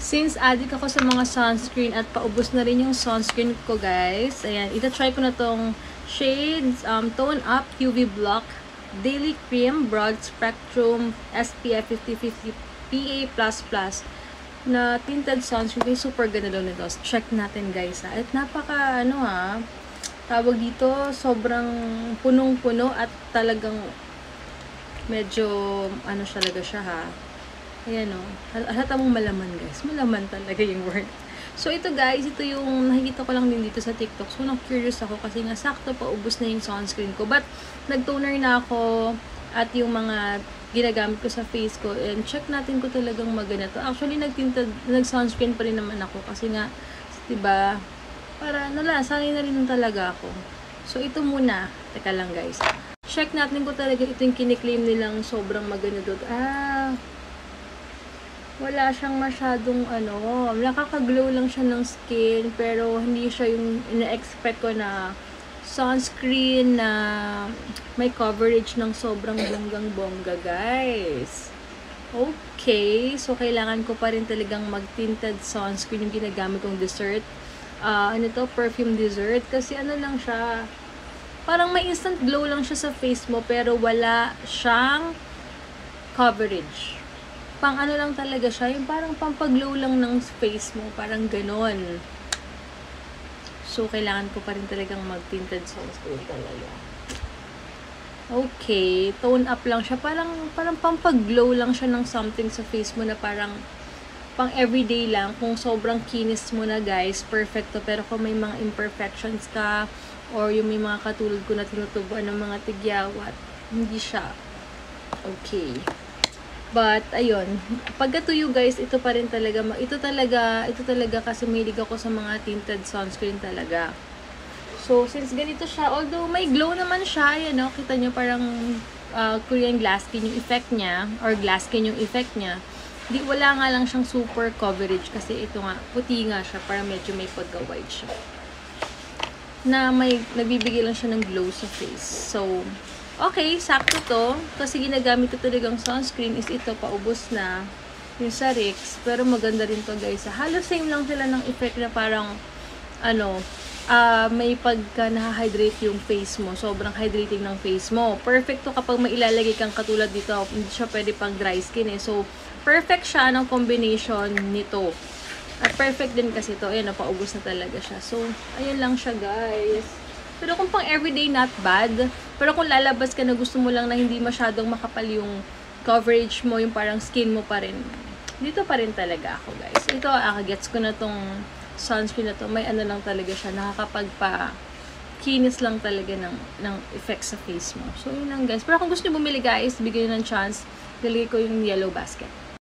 Since addict ako sa mga sunscreen at paubos na rin yung sunscreen ko, guys. Ayan, ita-try ko na tong shades Tone Up UV Block Daily Cream Broad Spectrum SPF 50-50 PA++ na tinted sunscreen. Super ganda daw nito. Check natin, guys, ha. At napaka, tawag dito, sobrang punong-puno at talagang medyo, talaga siya, ha. Ayan, o. Halata mong malaman, guys. Malaman talaga yung word. So, ito, guys, ito yung nakikita ko lang din dito sa TikTok. So, na-curious ako kasi nga sakto pa ubos na yung sunscreen ko. But, nag-toner na ako at yung mga ginagamit ko sa face ko. And check natin ko talagang maganda to. Actually, nag-sunscreen pa rin naman ako kasi nga, diba, para, sanay na rin talaga ako. So, ito muna. Teka lang, guys. Check natin ko talaga ito yung kiniklaim nilang sobrang maganda doon. Wala siyang masyadong nakaka-glow lang siya ng skin, pero hindi siya yung ina-expect ko na sunscreen na may coverage ng sobrang bonggang-bongga, guys. Okay, so kailangan ko pa rin talagang mag-tinted sunscreen yung ginagamit kong dessert. Perfume dessert, kasi lang siya, parang may instant glow lang siya sa face mo, pero wala siyang coverage. Pang lang talaga siya, yung parang pampaglow lang ng face mo, parang ganon. So, kailangan ko pa rin talagang mag-tinted sunscreen talaga. Okay, tone up lang siya, parang pampaglow lang siya ng something sa face mo na parang pang everyday lang. Kung sobrang kinis mo na, guys, perfecto. Pero kung may mga imperfections ka, or yung may mga katulad ko na tinutubuan ng mga tigyawat, hindi siya okay. But, ayun, pagkatuyo, guys, ito pa rin talaga, ito talaga kasi mahilig ako sa mga tinted sunscreen talaga. So, since ganito siya, although may glow naman siya, yan, kita nyo parang Korean glass skin yung effect niya, or glass skin yung effect niya. Wala nga lang siyang super coverage kasi ito nga, puti nga siya, para medyo may pagka-white siya. Na nagbibigay lang siya ng glow sa face. So, okay, sakto to. Kasi ginagamit ko talagang sunscreen is ito, paubos na yung sa Rix. Pero maganda rin to, guys. Halos same lang sila ng effect na parang, may pagka na-hydrate yung face mo. Sobrang hydrating ng face mo. Perfect to kapag may ilalagay kang katulad dito. Hindi siya pwede pang dry skin eh. So, perfect siya ng combination nito. At perfect din kasi to. Ayan, paubos na talaga siya. So, ayun lang siya, guys. Pero kung pang everyday, not bad. Pero kung lalabas ka na gusto mo lang na hindi masyadong makapal yung coverage mo, yung parang skin mo pa rin, dito pa rin talaga ako, guys. Ito, gets ko na tong sunscreen na to. May lang talaga siya. Nakakapagpa-kinis lang talaga ng effect sa face mo. So, yun lang, guys. Pero kung gusto nyo bumili, guys, bigyan nyo ng chance. Lalagay ko yung yellow basket.